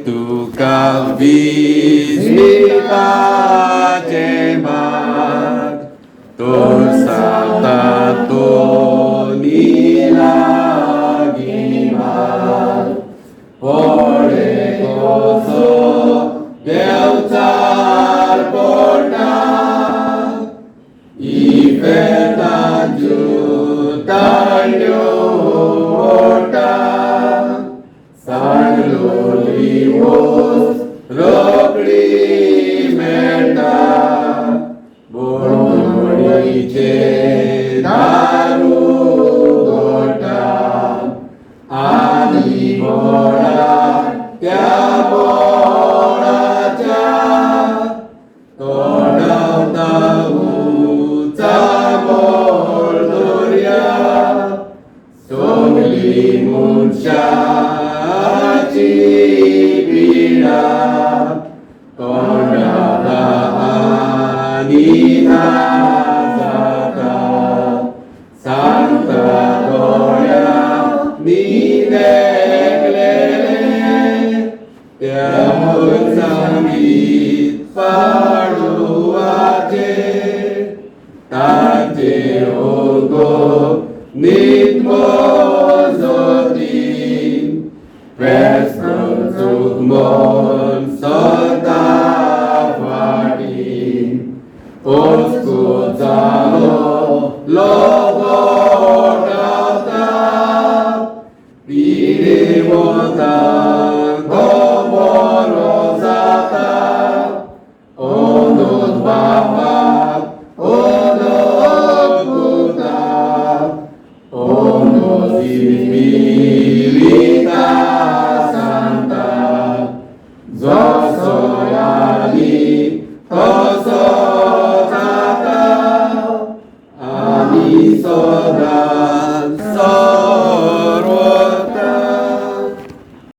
tuka visitace mag Tursata nilagimag Pore koso Beltar porta Ifeta jutanyo orta Sanlulimos Rokri merta Bornorice daru gota Anibora Kaboraja Kodau tahu Tabor Doria Soglimun Syaci Bina Kondahanina Zaka Santa Gloria Nineglele Yamun Sambit Paruate Tate Ogo Nitmozotin Preston Sukmon